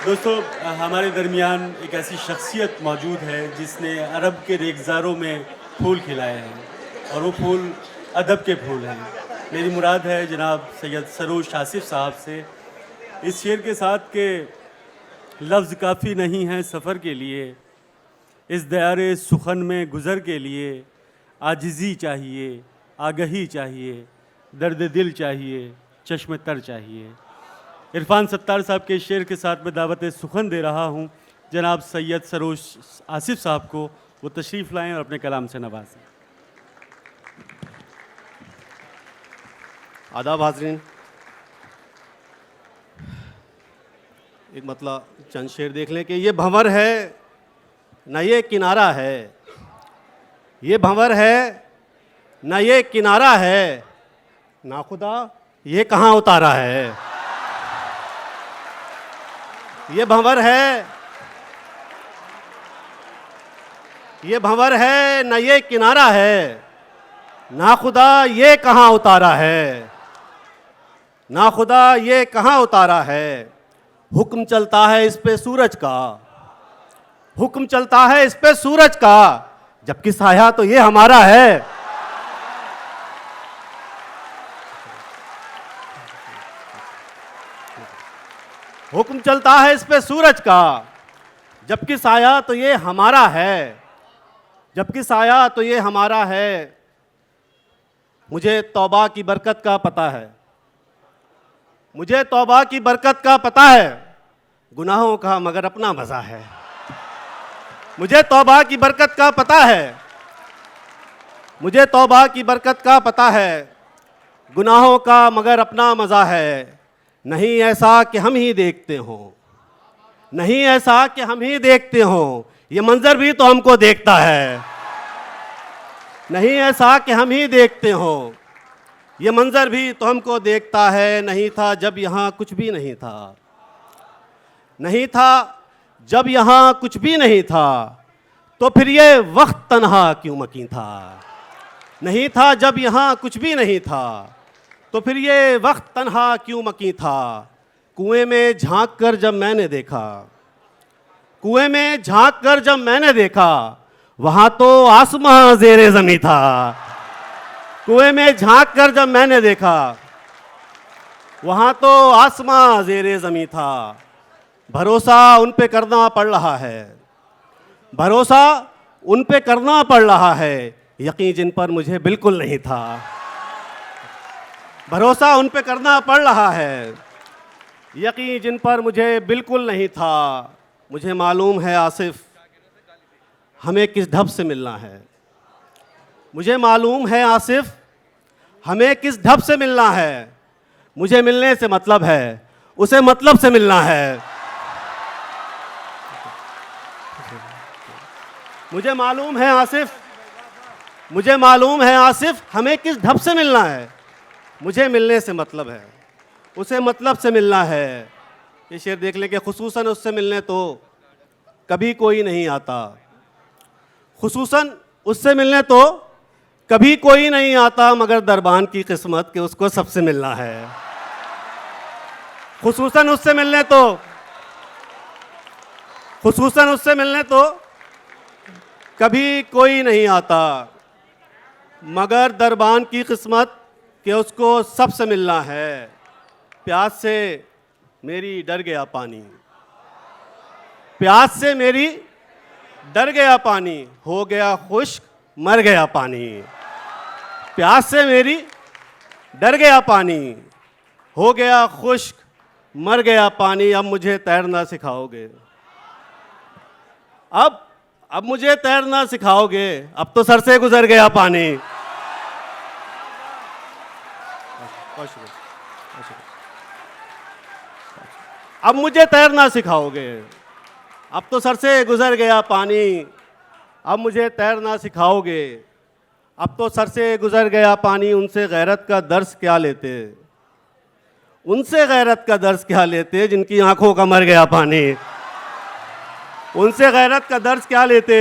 दोस्तों, हमारे दरमियान एक ऐसी शख्सियत मौजूद है जिसने अरब के रेगज़ारों में फूल खिलाए हैं और वो फूल अदब के फूल हैं। मेरी मुराद है जनाब सैयद सरोज आसिफ साहब से। इस शेर के साथ के लफ्ज़ काफ़ी नहीं हैं सफ़र के लिए, इस दयारे सुखन में गुज़र के लिए आजिज़ी चाहिए, आगही चाहिए, दर्द दिल चाहिए, चश्म तर चाहिए। इरफान सत्तार साहब के शेर के साथ मैं दावत सुखन दे रहा हूँ जनाब सैयद सरोज आसिफ साहब को। वो तशरीफ़ लाएं और अपने कलाम से नवाजें। आदाब हाज़रीन, एक मतलब चंद शेर देख लें कि ये भंवर है न ये किनारा है, ये भंवर है न ये किनारा है, ना खुदा ये कहाँ उतारा है। ये भंवर है, ये भंवर है न ये किनारा है, ना खुदा ये कहाँ उतारा है, ना खुदा ये कहाँ उतारा है। हुक्म चलता है इस पे सूरज का, हुक्म चलता है इस पे सूरज का, जबकि साया तो ये हमारा है। हुक्म चलता है इस पे सूरज का, जबकि साया तो ये हमारा है, जबकि साया तो ये हमारा है। मुझे तौबा की बरकत का पता है, मुझे तौबा की बरकत का पता है, गुनाहों का मगर अपना मज़ा है। मुझे तौबा की बरकत का पता है, मुझे तौबा की बरकत का पता है, गुनाहों का मगर अपना मज़ा है। नहीं ऐसा कि हम ही देखते हों, नहीं ऐसा कि हम ही देखते हों, ये मंजर भी तो हमको देखता है। नहीं ऐसा कि हम ही देखते हों, ये मंजर भी तो हमको देखता है। नहीं था जब यहाँ कुछ भी नहीं था, नहीं था जब यहाँ कुछ भी नहीं था, तो फिर ये वक्त तन्हा क्यों मकीन था। नहीं था जब यहाँ कुछ भी नहीं था, तो फिर ये वक्त तन्हा क्यों मकीन था। कुएं में झांक कर जब मैंने देखा, कुएं में झांक कर जब मैंने देखा, वहां तो आसमां ज़ेरे ज़मीं था। कुएं में झांक कर जब मैंने देखा, वहां तो आसमां ज़ेरे ज़मीं था। भरोसा उन पे करना पड़ रहा है, भरोसा उन पे करना पड़ रहा है, यकीन जिन पर मुझे बिल्कुल नहीं था। भरोसा उन पे करना पड़ रहा है, यकीन जिन पर मुझे बिल्कुल नहीं था। मुझे मालूम है आसिफ हमें किस ढब से मिलना है, मुझे मालूम है आसिफ हमें किस ढब से मिलना है। मुझे मिलने से मतलब है, उसे मतलब से मिलना है। मुझे मालूम है आसिफ, मुझे मालूम है आसिफ हमें किस ढब से मिलना है। मुझे मिलने से मतलब है, उसे मतलब से मिलना है। ये शेर देख लें कि खुसूसन उससे मिलने तो कभी कोई नहीं आता, खुसूसन उससे मिलने तो कभी कोई नहीं आता, मगर दरबान की किस्मत कि उसको सबसे मिलना है। खुसूसन उससे मिलने तो, खुसूसन उससे मिलने तो कभी कोई नहीं आता, मगर दरबान की किस्मत कि उसको सबसे मिलना है। प्यास से मेरी डर गया पानी, प्यास से मेरी डर गया पानी, हो गया खुश्क मर गया पानी। प्यास से मेरी डर गया पानी, हो गया खुश्क मर गया पानी। अब मुझे तैरना सिखाओगे, अब मुझे तैरना सिखाओगे, अब तो सर से गुजर गया पानी। अब मुझे तैरना सिखाओगे, अब तो सर से गुजर गया पानी। अब मुझे तैरना सिखाओगे, अब तो सर से गुजर गया पानी। उनसे गैरत का दर्स क्या लेते, उनसे गैरत का दर्स क्या लेते, जिनकी आंखों का मर गया पानी। उनसे गैरत का दर्स क्या लेते,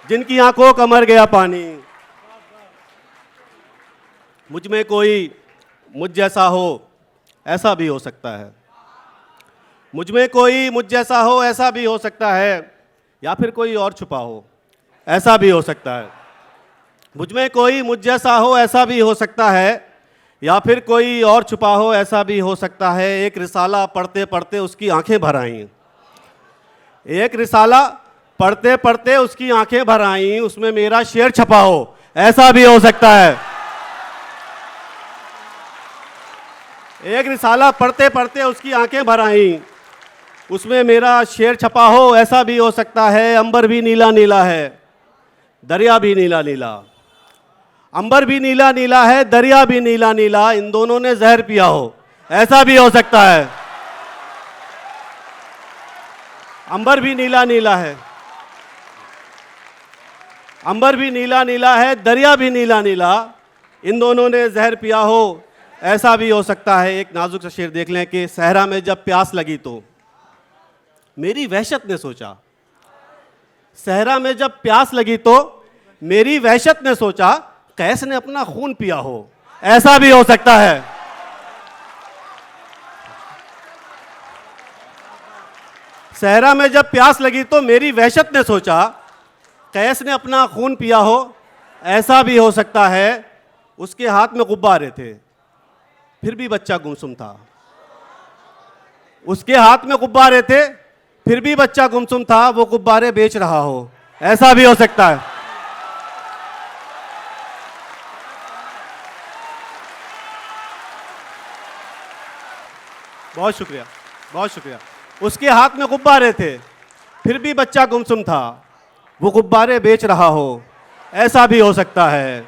जिनकी आंखों का मर गया पानी। मुझ में कोई मुझ जैसा हो, ऐसा भी हो सकता है। मुझ में कोई मुझ जैसा हो ऐसा भी हो सकता है, या फिर कोई और छुपा हो ऐसा भी हो सकता है। मुझ में कोई मुझ जैसा हो ऐसा भी हो सकता है, या फिर कोई और छुपा हो ऐसा भी हो सकता है। एक रिसाला पढ़ते पढ़ते उसकी आंखें भर आईं, एक रिसाला पढ़ते पढ़ते उसकी आंखें भर आईं, उसमें मेरा शेर छपा हो ऐसा भी हो सकता है। एक रिसाला पढ़ते पढ़ते उसकी आंखें भर आईं, उसमें मेरा शेर छपा हो ऐसा भी हो सकता है। अंबर भी नीला नीला है, दरिया भी नीला नीला, अंबर भी नीला नीला है, दरिया भी नीला नीला, इन दोनों ने जहर पिया हो ऐसा भी हो सकता है। अंबर भी नीला नीला है, अंबर भी नीला नीला है, दरिया भी नीला नीला, इन दोनों ने जहर पिया हो ऐसा भी हो सकता है। एक नाजुक सा शेर देख लें कि सहरा में जब प्यास लगी तो मेरी वहशत ने सोचा, सहरा में जब प्यास लगी तो मेरी वहशत ने सोचा कैस ने अपना खून पिया हो ऐसा भी हो सकता है। सहरा में जब प्यास लगी तो मेरी वहशत ने सोचा कैस ने अपना खून पिया हो ऐसा भी हो सकता है। उसके हाथ में गुब्बारे थे फिर भी बच्चा गुमसुम था, उसके हाथ में गुब्बारे थे फिर भी बच्चा गुमसुम था, वो गुब्बारे बेच रहा हो ऐसा भी हो सकता है। बहुत शुक्रिया, बहुत शुक्रिया। उसके हाथ में गुब्बारे थे फिर भी बच्चा गुमसुम था, वो गुब्बारे बेच रहा हो ऐसा भी हो सकता है।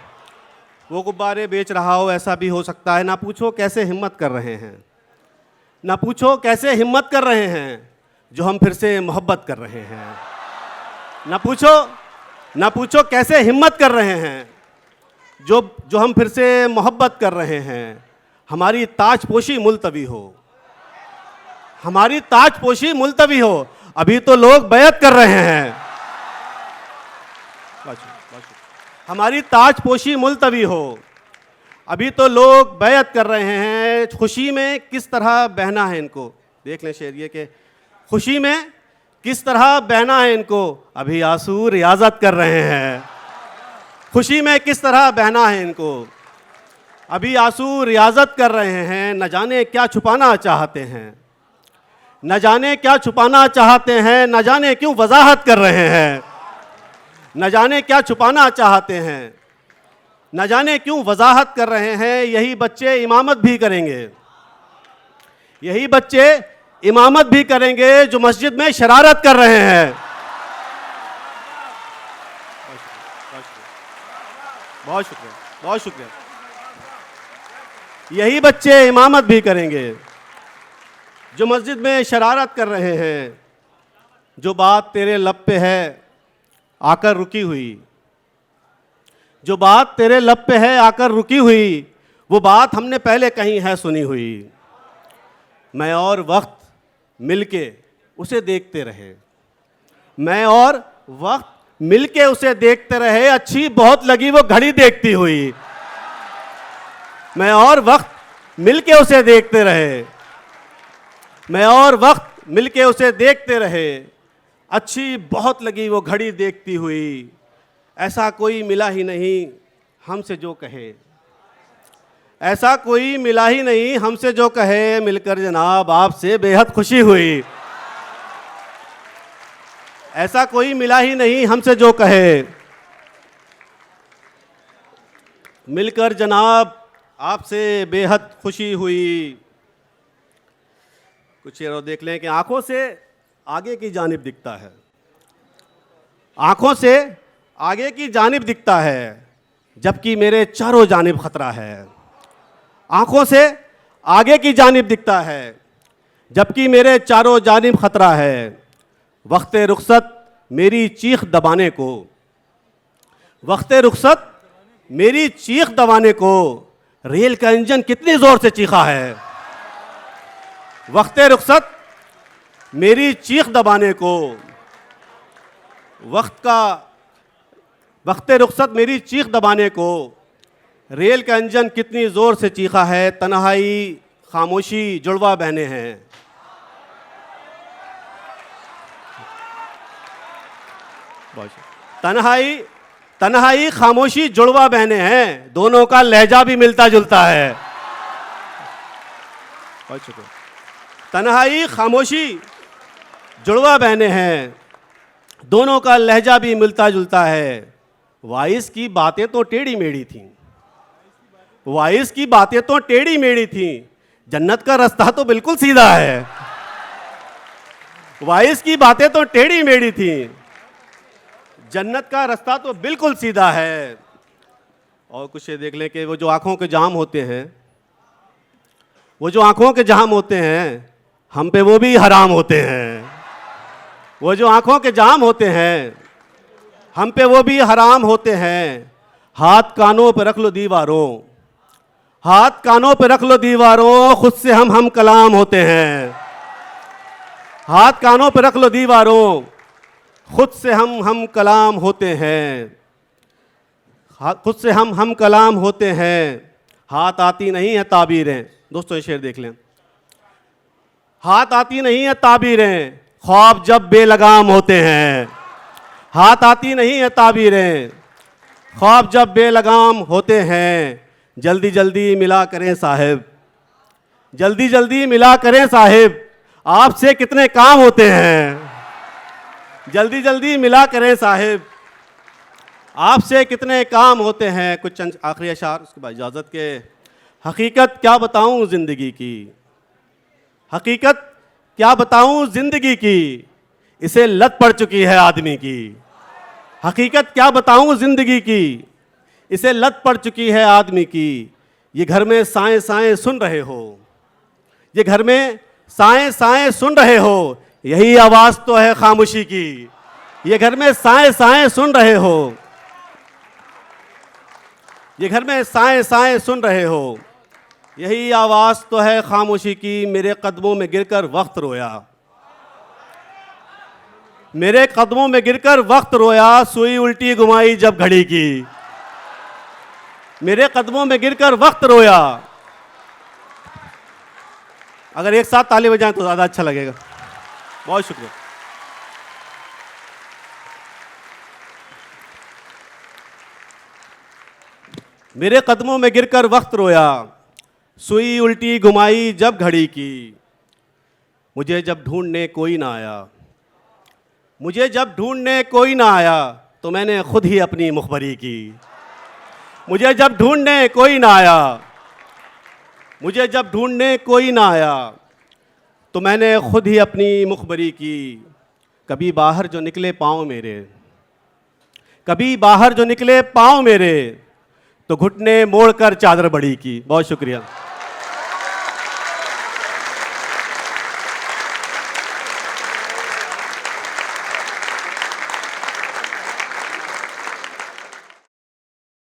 वो गुब्बारे बेच रहा हो ऐसा भी हो सकता है। ना पूछो कैसे हिम्मत कर रहे हैं, ना पूछो कैसे हिम्मत कर रहे हैं जो हम फिर से मोहब्बत कर रहे हैं। ना पूछो कैसे हिम्मत कर रहे हैं जो हम फिर से मोहब्बत कर रहे हैं। हमारी ताजपोशी मुलतवी हो, हमारी ताजपोशी मुलतवी हो, अभी तो लोग बैत कर रहे हैं। हमारी ताजपोशी मुलतवी हो, अभी तो लोग बैत कर रहे हैं। खुशी में किस तरह बहना है इनको, देख लें शेर ये कि खुशी में किस तरह बहना है इनको, अभी आंसू रियाजत कर रहे हैं। खुशी में किस तरह बहना है इनको, अभी आंसू रियाजत कर रहे हैं। न जाने क्या छुपाना चाहते हैं, न जाने क्या छुपाना चाहते हैं, न जाने क्यों वजाहत कर रहे हैं। न जाने क्या छुपाना चाहते हैं, न जाने क्यों वजाहत कर रहे हैं। यही बच्चे इमामत भी करेंगे, यही बच्चे इमामत भी करेंगे जो मस्जिद में शरारत कर रहे हैं। बहुत शुक्रिया, बहुत शुक्रिया। यही बच्चे इमामत भी करेंगे जो मस्जिद में शरारत कर रहे हैं। जो बात तेरे लब पे है आकर रुकी हुई, जो बात तेरे लब पे है आकर रुकी हुई, वो बात हमने पहले कहीं है सुनी हुई। मैं और वक्त मिलके उसे देखते रहे, मैं और वक्त मिलके उसे देखते रहे, अच्छी बहुत लगी वो घड़ी देखती हुई। मैं और वक्त मिलके उसे देखते रहे, मैं और वक्त मिलके उसे देखते रहे, अच्छी बहुत लगी वो घड़ी देखती हुई। ऐसा कोई मिला ही नहीं हमसे जो कहे, ऐसा कोई मिला ही नहीं हमसे जो कहे, मिलकर जनाब आपसे बेहद खुशी हुई। ऐसा कोई मिला ही नहीं हमसे जो कहे, मिलकर जनाब आपसे बेहद खुशी हुई। कुछ शेर और देख लें कि आंखों से आगे की जानिब दिखता है, आंखों से आगे की जानिब दिखता है, जबकि मेरे चारों जानिब खतरा है। आंखों से आगे की जानिब दिखता है, जबकि मेरे चारों जानिब खतरा है। वक्त रुखसत मेरी चीख दबाने को, वक्त रुखसत मेरी चीख दबाने को, रेल का इंजन कितनी जोर से चीखा है। वक्त रुखसत मेरी चीख दबाने को, वक्त रुखसत मेरी चीख दबाने को, रेल का इंजन कितनी ज़ोर से चीखा है। तन्हाई खामोशी जुड़वा बहने हैं, बहुत शुक्रिया। तन्हाई तन्हाई खामोशी जुड़वा बहने हैं, दोनों का लहजा भी मिलता जुलता है। बहुत शुक्रिया। तन्हाई खामोशी जुड़वा बहने हैं, दोनों का लहजा भी मिलता जुलता है। वाइस की बातें तो टेढ़ी मेढ़ी थीं, वाइस की बातें तो टेढ़ी मेढ़ी थीं, जन्नत का रास्ता तो बिल्कुल सीधा है। वाइस की बातें तो टेढ़ी मेढ़ी थीं, जन्नत का रास्ता तो बिल्कुल सीधा है। और कुछ ये देख लें कि वो जो आंखों के जाम होते हैं, वो जो आंखों के जाम होते हैं, हम पे वो भी हराम होते हैं। वो जो आंखों के जाम होते हैं, हम पे वो भी हराम होते हैं। हाथ कानों पे रख लो दीवारों, हाथ कानों पे रख लो दीवारों, खुद से हम कलाम होते हैं। हाथ कानों पे रख लो दीवारों, खुद से हम कलाम होते हैं। खुद से हम कलाम होते हैं। हाथ आती नहीं है ताबीरें, दोस्तों ये शेर देख लें। हाथ आती नहीं है ताबीरें, ख्वाब जब बेलगाम होते हैं। हाथ आती नहीं है ताबीरें, ख्वाब जब बेलगाम होते हैं। जल्दी जल्दी मिला करें साहिब, जल्दी जल्दी मिला करें साहिब, आपसे कितने काम होते हैं। जल्दी जल्दी मिला करें साहिब, आपसे कितने काम होते हैं। कुछ चंद आखिरी अशार, उसके बाद इजाज़त के। हकीकत क्या बताऊं ज़िंदगी की, हकीकत क्या बताऊं ज़िंदगी की, इसे लत पड़ चुकी है आदमी की। हकीकत क्या बताऊं ज़िंदगी की, इसे लत पड़ चुकी है आदमी की। ये घर में साएं साएं सुन रहे हो, ये घर में साएं साएं सुन रहे हो, यही आवाज़ तो है खामोशी की। ये घर में साएं साएं सुन रहे हो, ये घर में साएं साएं सुन रहे हो, यही आवाज़ तो है खामोशी की। मेरे कदमों में गिरकर वक्त रोया, मेरे कदमों में गिरकर वक्त रोया, सुई उल्टी घुमाई जब घड़ी की। मेरे कदमों में गिरकर वक्त रोया। अगर एक साथ ताली बजाएं तो ज़्यादा अच्छा लगेगा। बहुत शुक्रिया। मेरे कदमों में गिरकर वक्त रोया, सुई उल्टी घुमाई जब घड़ी की। मुझे जब ढूंढने कोई ना आया, मुझे जब ढूंढने कोई ना आया, तो मैंने खुद ही अपनी मुखबरी की। मुझे जब ढूंढने कोई ना आया, मुझे जब ढूंढने कोई ना आया, तो मैंने खुद ही अपनी मुखबरी की। कभी बाहर जो निकले पाँव मेरे, कभी बाहर जो निकले पाँव मेरे, तो घुटने मोड़कर चादर बड़ी की। बहुत शुक्रिया।